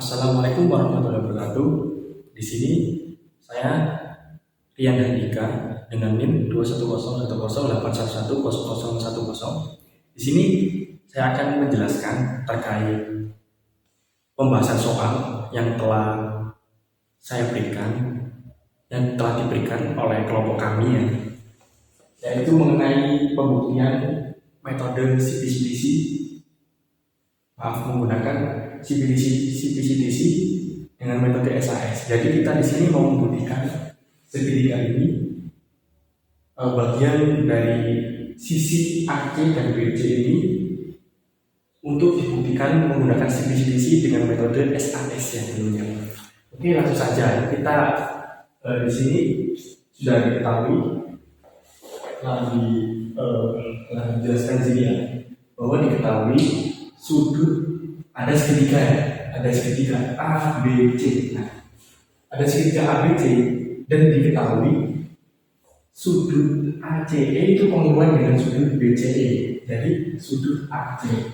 Assalamualaikum warahmatullahi wabarakatuh. Di sini saya Rian Handika dengan NIM 2101081110010. Di sini saya akan menjelaskan terkait pembahasan soal yang telah saya berikan, yang telah diberikan oleh kelompok kami yaitu mengenai pembuktian metode CBCDC, menggunakan CBCDC dengan metode SAS. Jadi kita di sini mau membuktikan segitiga ini bagian dari sisi AC dan BC ini untuk dibuktikan menggunakan CBCDC dengan metode SAS yang dulunya. Oke, langsung saja kita di sini sudah diketahui telah dijelaskan di sini bahwa diketahui sudut ada segitiga A, B, C. Nah, ada segitiga A, B, C dan diketahui sudut ACE itu kongruan dengan sudut BCE. Jadi sudut ACE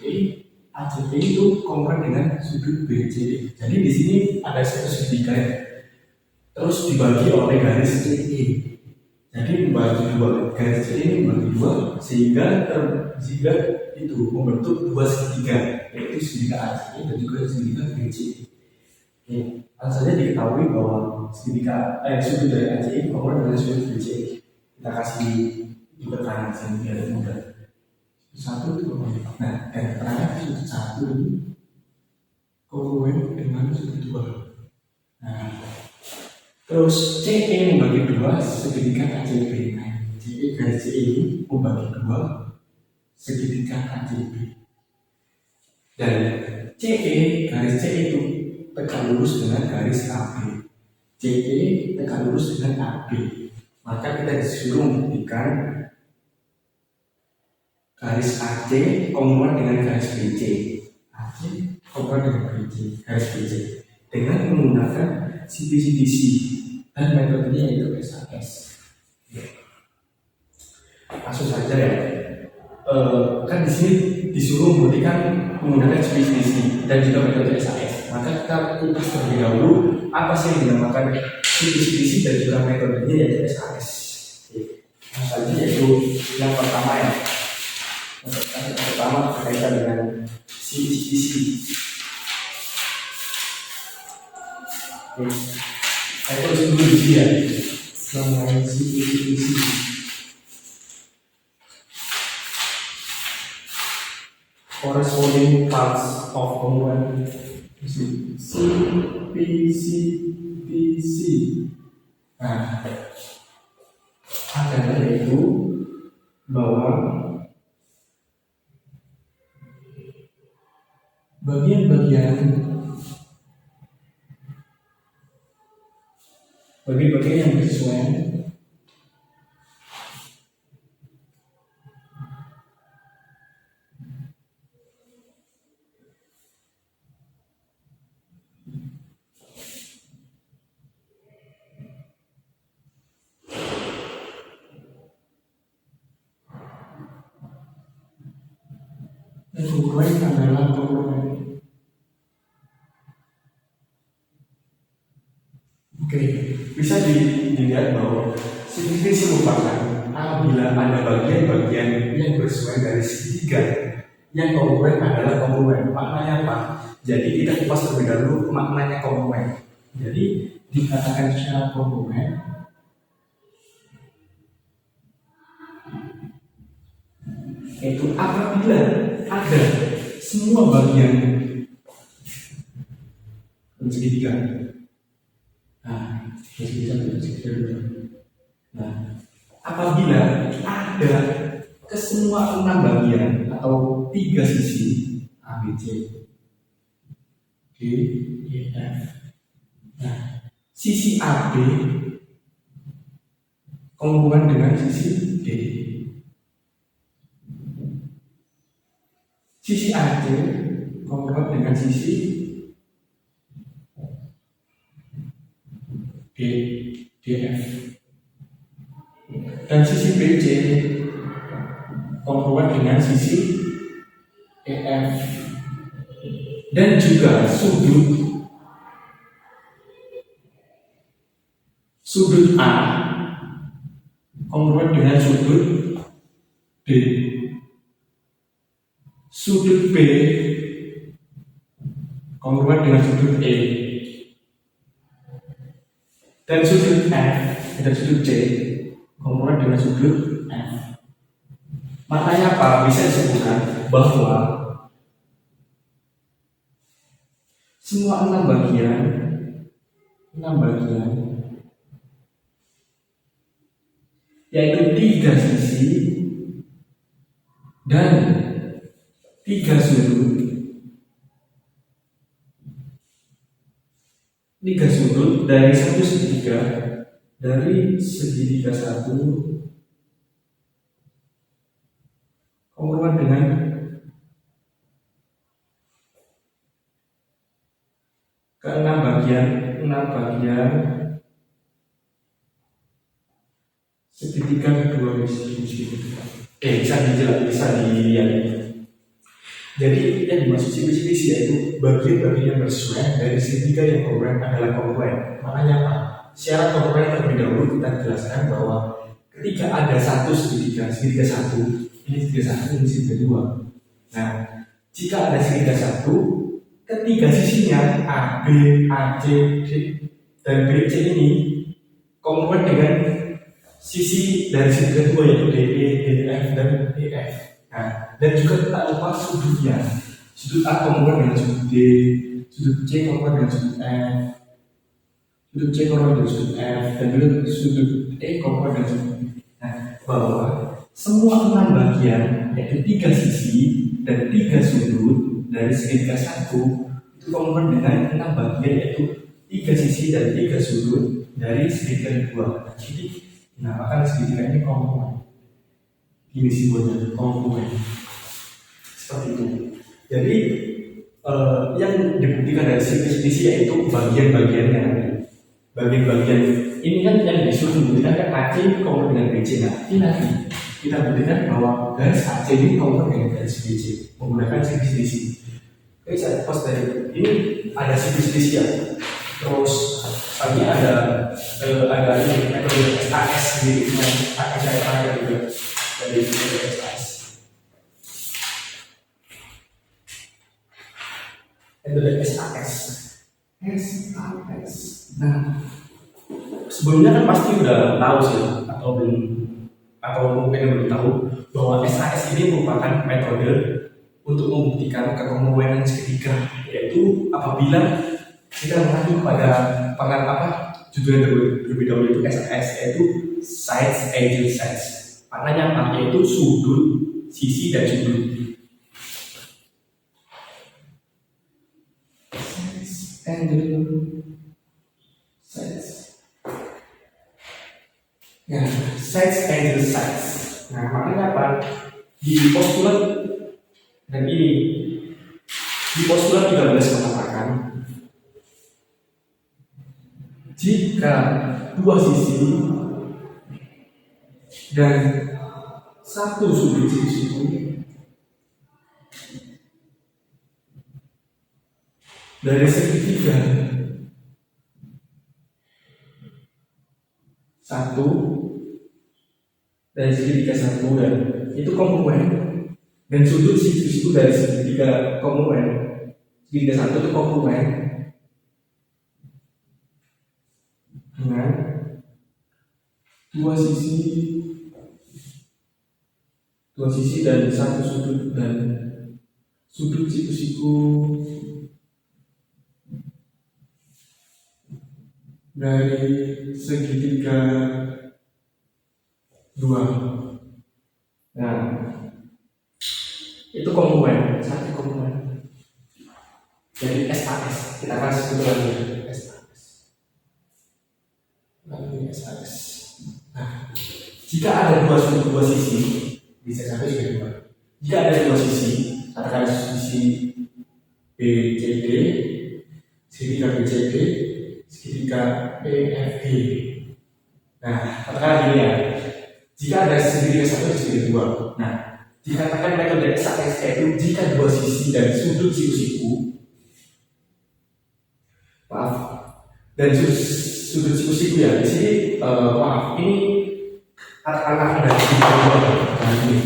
itu kongruan dengan sudut BCE. Jadi di sini ada satu segitiga terus dibagi oleh garis CE. Jadi membagi dua, garis CE ini membagi dua sehingga itu membentuk dua segitiga, yaitu segitiga ACE dan juga segitiga BCE. Oke, langsung saja diketahui bahwa segitiga sudut dari ACE kongruan dengan sudut BCE. Kita kasih di keterangan sini biar mudah. Satu itu nah, keterangan sudut satu ini kongruan dengan sudut dua. Nah, terus CE membagi dua segitiga ACB. Nah, CE garis CE ini membagi dua segitiga ACB. Dan CE garis CE itu tegak lurus dengan garis AB. CE tegak lurus dengan AB. Maka kita disuruh membuktikan garis AC kongruan dengan garis BC. AC kongruan dengan BC, garis BC dengan menggunakan CBCDC dan metodenya yaitu SAS. Langsung saja kan di sini disuruh membuktikan menggunakan CBCDC dan juga metode SAS. Maka kita kupas terlebih dahulu apa sih yang dinamakan CBCDC dan juga metodenya yaitu SAS. Langsung saja yaitu yang pertama yang pertama berkaitan dengan CBCDC. Saya tulis dulu di sini mengenai CBCDC. Corresponding parts of congruent CBCDC. Nah, adalah yaitu bahwa bagian-bagian yang bersesuaian dan kongruent adalah kongruent. Oke, bisa dilihat bahwa CBCDC merupakan apabila ada bagian-bagian yang bersesuaian dari segitiga yang kongruent adalah kongruent. Maknanya apa? Jadi kita kupas terlebih dahulu maknanya kongruent. Jadi dikatakan secara kongruent itu apabila ada semua bagian segitiga. Nah, apabila ada kesemua 6 bagian atau 3 sisi ABC, D, E, F. Nah, sisi AB kongruan dengan sisi D. Sisi AC kongruan dengan sisi DF. Dan sisi BC kongruan dengan sisi EF. Dan juga sudut sudut A kongruent dengan sudut D, sudut B kongruent dengan sudut E, dan sudut F dan sudut C kongruent dengan sudut F. Maknanya apa? Bisa disebutkan bahwa semua 6 bagian yaitu 3 sisi dan 3 sudut dari satu segitiga, dari segitiga satu kongruent dengan ke 6 bagian segitiga kedua dari segitiga. Bisa dilihat. Jadi yang dimaksud sisi yaitu bagian-bagian yang bersesuaian dari segitiga yang kongruent adalah kongruent. Maknanya apa? Secara kongruent terlebih dahulu kita jelaskan bahwa ketika ada satu segitiga satu, ini segitiga satu, ini segitiga dua. Nah, jika ada segitiga satu, ketiga sisinya A, B, A, C, D, dan B, C ini kongruent dengan sisi dari segitiga dua yaitu D, E, D, F, dan E, F. Nah, dan juga tak lupa sudutnya. Sudut A kongruent dengan sudut D, sudut C kongruent dengan sudut F, sudut C kongruent dengan sudut F, dan juga sudut E kongruent dengan sudut B. Nah, bahwa semua 6 bagian yaitu 3 sisi dan 3 sudut dari segitiga satu itu kongruent dengan 6 bagian yaitu 3 sisi dan 3 sudut dari segitiga dua. Jadi dinamakan segitiga ini kongruent. Ini simbolnya kongruent. Seperti itu. Jadi yang dibuktikan dari sisi yaitu bagian-bagiannya. Bagian-bagian ini kan yang disuruh membuktikan kan AC kongruent dengan BC. Nah, ini nanti kita buktikan bahwa garis AC ini kongruent dengan garis BC menggunakan sisi. Oke, saya post dari ini ada sisi ya. Terus tadi ada ini metode SAS gitu, akan saya pakai juga dari metode SAS. Metode SAS. Nah, sebelumnya kan pasti udah tahu sih atau mungkin belum tahu bahwa SAS ini merupakan metode untuk membuktikan kekongruenan segitiga, yaitu apabila kita mengacu pada judul yang terlebih dahulu itu SAS, yaitu sides, angles, sides. Maknanya apa? Yaitu sudut, sisi, dan sudut. Nah, sides, angles, sides. Nah, maknanya apa? Di postulat dan ini di postulat 13 mengatakan jika dua sisi dan satu sudut sisi dari segitiga satu dan itu kongruent, dan sudut situ dari segitiga kongruent, segitiga satu itu kongruent dengan dua sisi dan satu sudut, dan sudut siku-siku dari segitiga dua. Nah, itu kongruent, satu kongruent. Jadi SAS kita kasih lagi SAS. Nah, jika ada dua sisi, bisa sampai juga dua. Jika ada dua sisi, katakan sisi BCD, segitiga BCD, segitiga EFG. Nah, katakan gini ya. Jika ada segitiga satu dan segitiga dua. Nah, dikatakan metode SAS yaitu jika dua sisi dan sudut siku-siku dan sudut siku-siku ya. Di sini maaf, ini katakanlah ada tiga dua ini.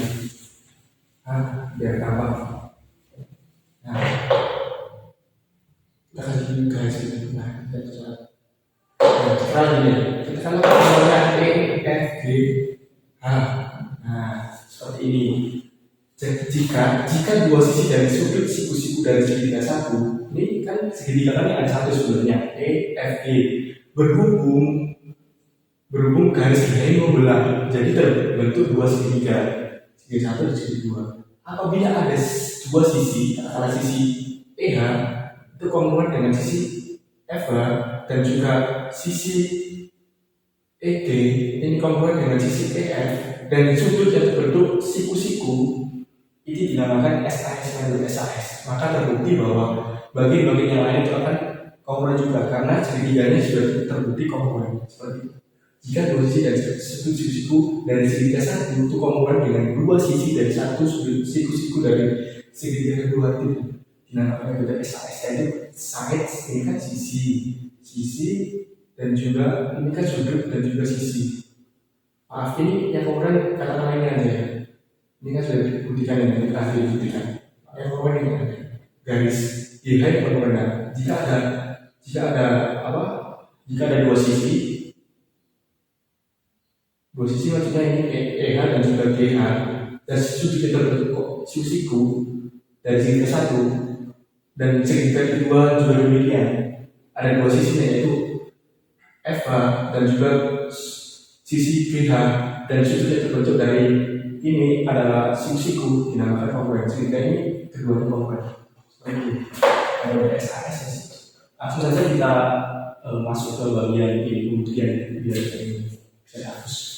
Biar gampang. Nah, kita kasih garis gitu. Nah, kita coba. Nah, sekarang ini kita kan nomornya E, F, G, H. Nah, seperti ini. Jadi jika dua sisi dari sudut siku-siku dari segitiga satu, ini kan segitiga kan ada satu sebenarnya, E, F, G, berhubung garis ini membelah, jadi terbentuk dua segitiga satu dan segitiga dua. Apabila ada dua sisi, katakanlah sisi EH itu kongruent dengan sisi FH dan juga sisi EG ini kongruent dengan sisi EF dan sudut yang terbentuk siku-siku itu dinamakan SAS dan SAS. Maka terbukti bahwa bagian-bagian yang lain itu akan kongruent juga karena segitiganya sudah terbukti kongruent. Seperti itu. Jika dua sisi dari satu siku dari segitiga satu itu kongruent dengan dua sisi dari satu siku dari segitiga kedua itu dinamakan metode SAS. Itu side ini kan sisi dan juga ini kan sudut dan juga sisi. Maaf ini yang kongruent katakanlah ini aja. Ini kan sudah dibuktikan ini terakhir dibuktikan. Yang kongruent ini ada garis YH yang kongruent. Jika ada dua sisi maksudnya ini EH dan juga GH dan sudut yang terbentuk siku dari segitiga satu dan segitiga kedua juga demikian. Ada dua sisinya yaitu FH dan juga sisi GH dan sudut yang terbentuk dari ini adalah siku dinamakan kongruent. Segitiga ini keduanya kongruent. Seperti itu. Ada SAS. Langsung saja kita masuk ke bagian ini kemudian biar saya hapus.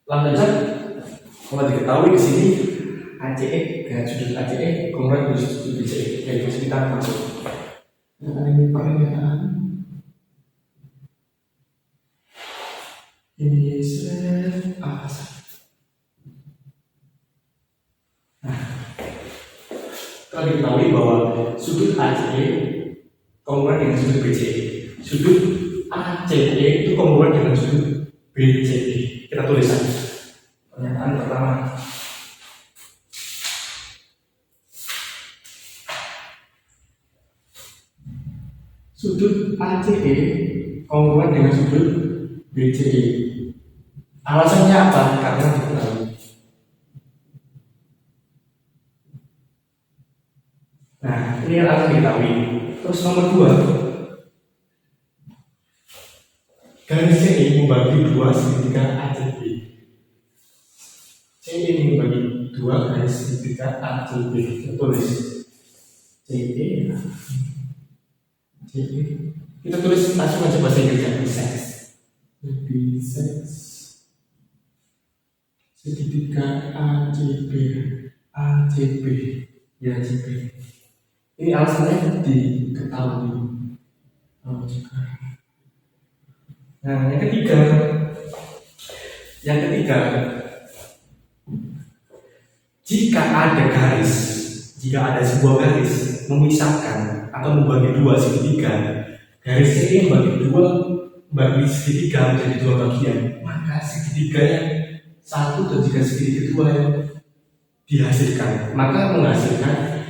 Langsung saja, kalau diketahui di sini ACE, sudut ACE kongruent dengan sudut BCE, yaitu kita masuk. Nah, ini pernyataan. Ini apa sih? Nah, kalau diketahui bahwa sudut ACE kongruent dengan sudut BCE, sudut ACE itu kongruent dengan sudut BCE. Kita tulis saja. Pernyataan pertama. Sudut ACE kongruent dengan sudut BCE. Alasannya apa? Karena diketahui. Nah, ini alasan diketahui. Terus nomor 2, garis CE membagi dua segitiga ACB. CE ini membagi dua garis segitiga ACB. Kita tulis CE. Kita tulis langsung aja bahasa Inggrisnya biseks segitiga ACB ya ACB. Ini alasannya diketahui. Nah, yang ketiga, jika ada sebuah garis memisahkan atau membagi dua segitiga, garis ini membagi segitiga menjadi dua bagian, maka segitiga yang satu dan juga segitiga kedua yang dihasilkan, maka menghasilkan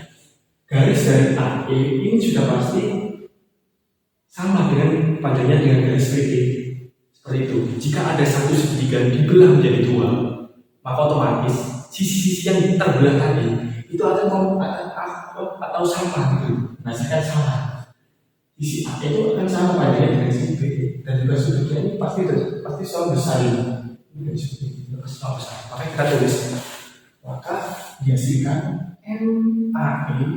garis dari AE ini sudah pasti sama dengan panjangnya dengan garis PE. Seperti itu. Jika ada satu segitiga dibelah menjadi dua, maka otomatis sisi-sisi yang terbelah tadi itu akan atau sama gitu. Hasilkan sama. Sisi A itu akan sama panjangnya dengan sisi PE dan juga sudutnya ini pasti selalu bersaing. Ini selalu besar. Maka kita tulis. Maka dihasilkan MAE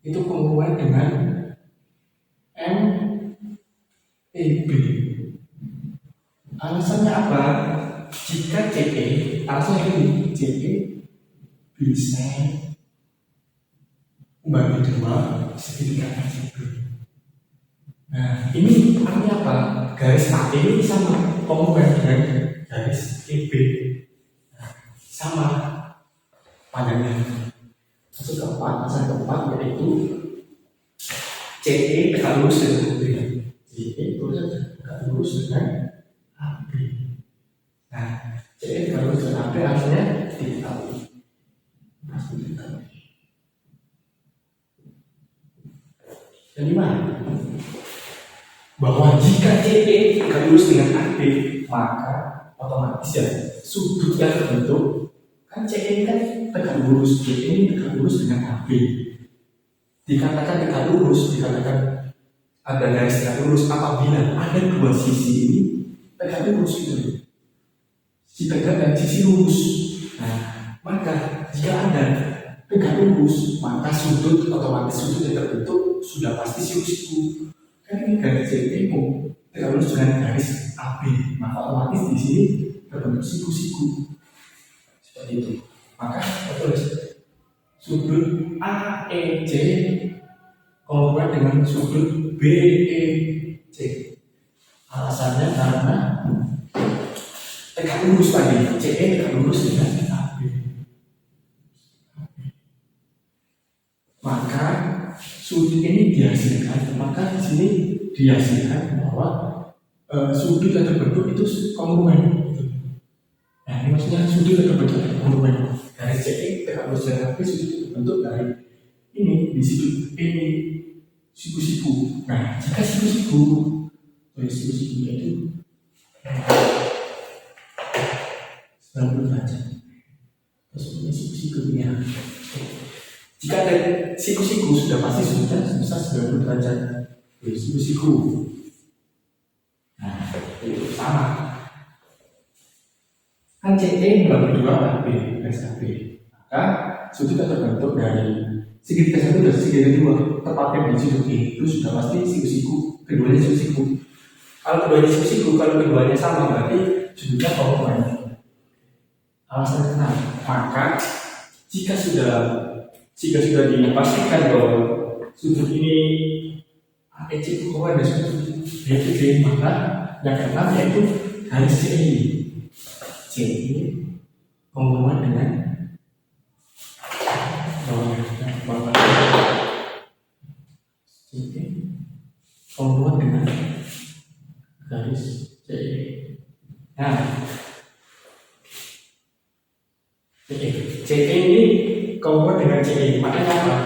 itu kongruent dengan MEB. Alasannya apa? Jika CE, alasannya ini CE bisa membagi dua segitiga AB. Nah, ini artinya apa? Garis AB ini sama kongruent dengan garis EB. Nah, sama panjangnya. Maksud keempat yaitu CE tegak lurus dengan AB. CE itu tegak lurus dengan AB. Nah, CE tegak lurus dengan AB artinya diketahui. Pasti diketahui. Yang dimana? Bahwa jika CE tegak lurus dengan AB, maka otomatis ya sudut yang terbentuk kan CE ini kan tegak lurus, CE ini tegak lurus dengan AB. Dikatakan tegak lurus, dikatakan ada garis tegak lurus apabila ada dua sisi ini tegak lurus gitu. Sisi tegak dan sisi lurus. Nah, maka jika ada tegak lurus, maka sudut otomatis sudut yang terbentuk sudah pasti siku-siku. Kan ini garis CE tegak lurus dengan garis AB, maka otomatis di sini terbentuk siku-siku. Seperti itu. Maka terus sudut AEC kongruent dengan sudut BEC. Alasannya karena tegak lurus tadi, CE tegak lurus dengan AB. Maka sudut ini dihasilkan, maka di sini dihasilkan bahwa sudut yang terbentuk itu kongruent. Nah, ini maksudnya sudut yang terbentuk kongruent. Dari CE tegak lurus dengan AB, sudut terbentuk dari ini di sudut ini siku-siku. Nah, jika siku-siku itu 90 derajat. Terus ini siku-sikunya. Jika ada siku-siku sudah pasti sudutnya sebesar 90 derajat. Siku-siku. Nah, itu sama. Kan CE membagi dua AB, garis AB. Maka sudut yang terbentuk dari segitiga satu dan segitiga dua tepatnya di sudut E itu sudah pasti siku-siku. Keduanya siku-siku. Kalau keduanya siku-siku, kalau keduanya sama berarti sudutnya kongruent. Alasan kenapa? Maka jika sudah dipastikan bahwa sudut ini AEC itu kongruent dengan sudut BEC, maka yang keenam yaitu garis CE. CE kongruent dengan kongruent dengan garis CE. Nah, CE ini kongruent dengan CE. Makanya apa?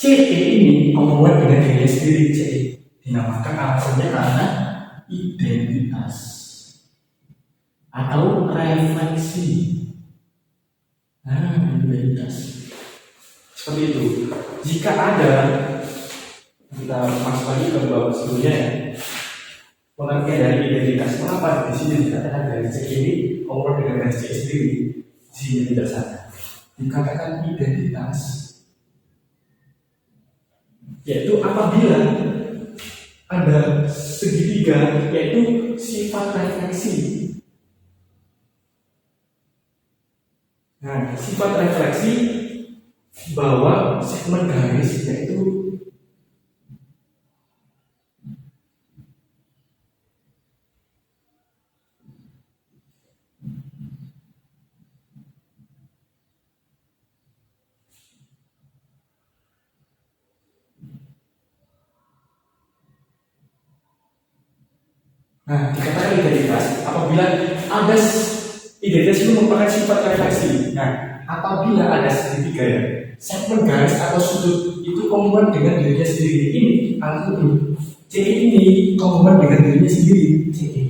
CE ini kongruent dengan dirinya sendiri. CE dinamakan alasannya karena identitas atau refleksi. Nah, identitas seperti itu. Jika ada, kita masuk lagi ke babak sebelumnya ya, pengertian dari identitas. Mengapa di sini dikatakan garis CE ini kongruent dengan garis CE sendiri? Di sini tidak salah. Dikatakan identitas, yaitu apabila ada segitiga, yaitu sifat refleksi. Nah, sifat refleksi bahwa segmen garis yaitu dikatakan identitas apabila ada identitas itu merupakan sifat refleksi. Nah, apabila ada segitiga ya, segmen garis atau sudut itu kongruent dengan dirinya sendiri. Ini artinya CE ini kongruent dengan dirinya sendiri. CE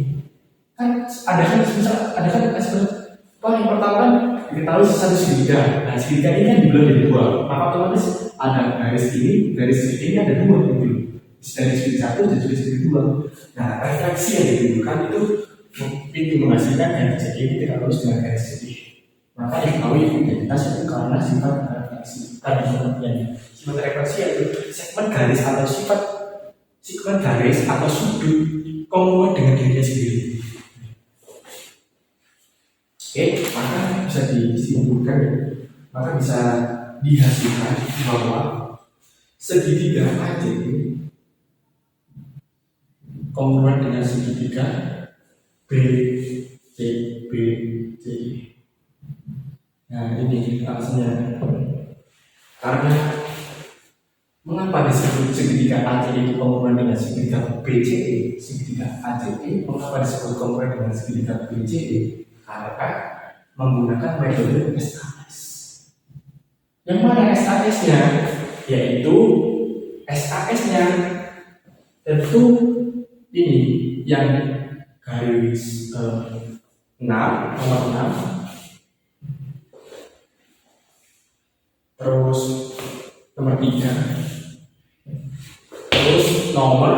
kan ada kan yang pertama kan diketahui satu segitiga. Nah, segitiga ini kan dibelah jadi dua. Maka otomatis ada garis ini, garis ini ada dua gitu. Dari segi satu dan dari segi dua. Nah, refleksi yang ditimbulkan itu menghasilkan garis CE ini tidak lurus dengan garis CE. Maka diketahui identitas itu karena sifat refleksi. Tadi pengertiannya. Sifat refleksi yaitu segmen garis atau sudut kongruent dengan dirinya sendiri. Oke, maka bisa disimpulkan ya, maka bisa dihasilkan bahwa segitiga AC kongruan dengan segitiga BCD. Nah, ini alasannya. Karena mengapa disebut segitiga AC itu kongruan dengan segitiga BCD? Segitiga ACE mengapa disebut kongruan dengan segitiga BCD? Karena menggunakan metode SAS. Yang mana SAS-nya? Yaitu SAS-nya tentu ini yang garis 6, nomor 6. Terus nomor 3. Terus nomor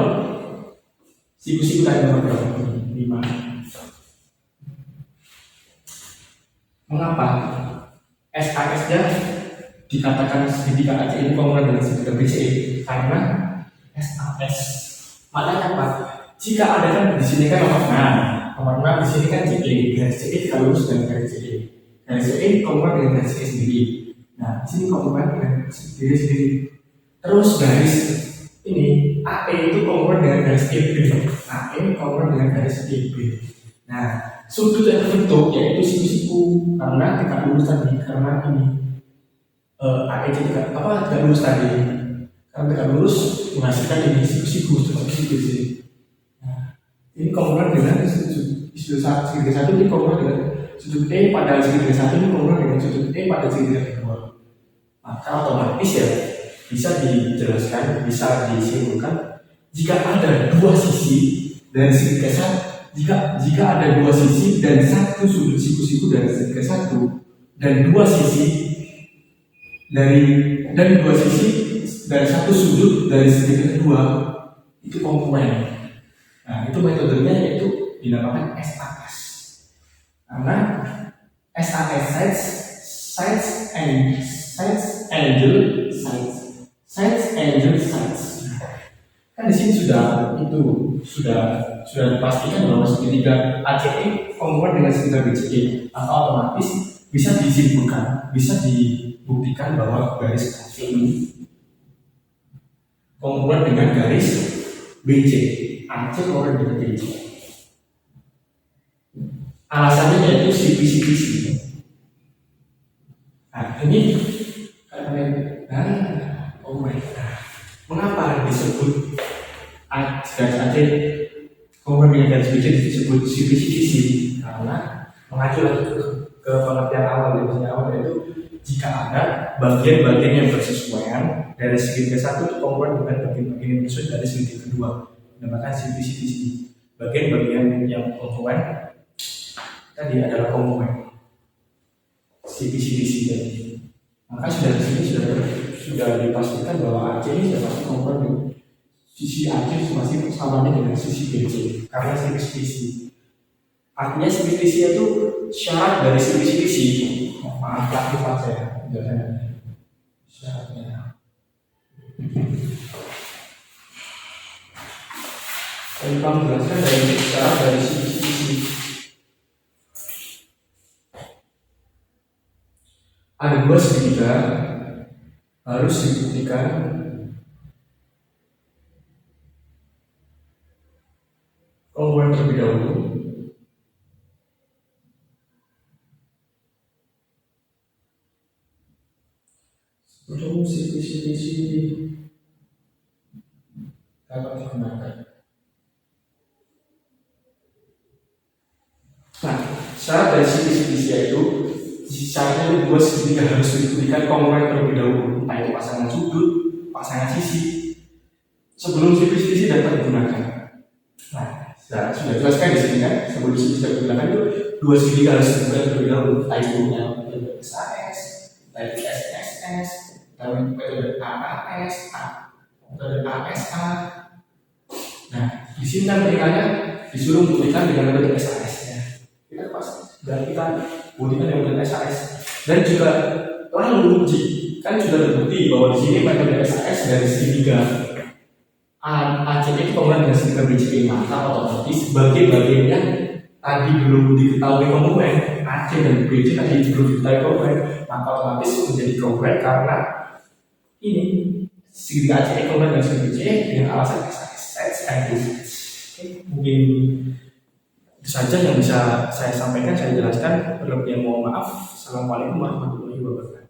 siku-siku tadi nomor berapa? 5. Mengapa SAS-nya dikatakan segitiga AC ini kongruan dengan segitiga BCE? Karena SAS maknanya apa? Jika ada kan di sini kan nomor 6 di sini kan CE, garis CE tidak lurus dengan garis CE. Garis CE kongruan dengan garis CE sendiri. Nah, di sini kongruan dengan diri sendiri. Terus garis ini AE itu kongruan dengan garis EB. AE kongruan dengan garis EB. Nah, sudut yang terbentuk yaitu siku-siku karena tidak lurus tadi. Karena ini AE tidak lurus tadi. Karena tidak lurus menghasilkan ini siku-siku sini. Nah, ini kongruan dengan sudut segitiga satu ini kongruan dengan sudut E pada segitiga satu ini kongruan dengan sudut E pada segitiga kedua. Maka otomatis ya bisa dijelaskan, bisa disimpulkan jika ada dua sisi dari segitiga satu, jika ada dua sisi dan satu sudut siku-siku dari segitiga satu dan dua sisi dari satu sudut dari segitiga kedua itu kongruen. Nah, itu metodenya yaitu dinamakan SAS. Karena SAS sides. Kan di sini sudah dipastikan bahwa segitiga ACE kongruan dengan segitiga BCE, maka otomatis bisa disimpulkan, bisa dibuktikan bahwa garis AC ini kongruan dengan garis BC. AC kongruan dengan BC. Alasannya yaitu CP. Nah, ini mengapa disebut garis AC kongruan dengan garis BC disebut CP? Karena mengacu lagi ke pengertian awal yaitu jika ada bagian-bagian yang bersesuaian dari segitiga satu itu kongruan dengan bagian-bagian yang bersesuaian dari segitiga kedua, dinamakan CP. Bagian-bagian yang kongruan tadi adalah kongruen CP. Maka sudah di sini sudah dipastikan bahwa AC ini sudah pasti kongruan dengan sisi AC masih samanya dengan sisi BC karena CP. Artinya CP itu syarat dari CP. Maaf saya syaratnya. Saya akan menjelaskan dari syarat dari CP. Ada dua segitiga harus dibuktikan kongruan terlebih dahulu. Sebelum CP dapat digunakan. Nah, syarat dari CP yaitu syaratnya itu dua segitiga harus dibuktikan kongruen terlebih dahulu, entah itu pasangan sudut, pasangan sisi, sebelum CP dapat digunakan. Nah, sudah jelaskan di sini kan, sebelum CP dapat digunakan itu dua segitiga harus dibuktikan terlebih dahulu, entah itu metode SAS, entah itu SSS, entah itu metode AAS, metode ASA. Nah, di sini kan mereka disuruh membuktikan dengan metode SAS-nya. Kita buktikan dengan metode SAS dan juga lalu kan sudah terbukti bahwa di sini metode SAS dari segitiga AC itu kongruan dengan segitiga BCE, maka otomatis bagian-bagiannya tadi belum diketahui kongruen, AC dan BC tadi belum diketahui kongruen, maka otomatis menjadi kongruen karena ini segitiga AC kongruen dengan segitiga BC dengan alasan SAS and Oke, mungkin itu saja yang bisa saya sampaikan, saya jelaskan. Berlebihnya mohon maaf. Assalamualaikum warahmatullahi wabarakatuh.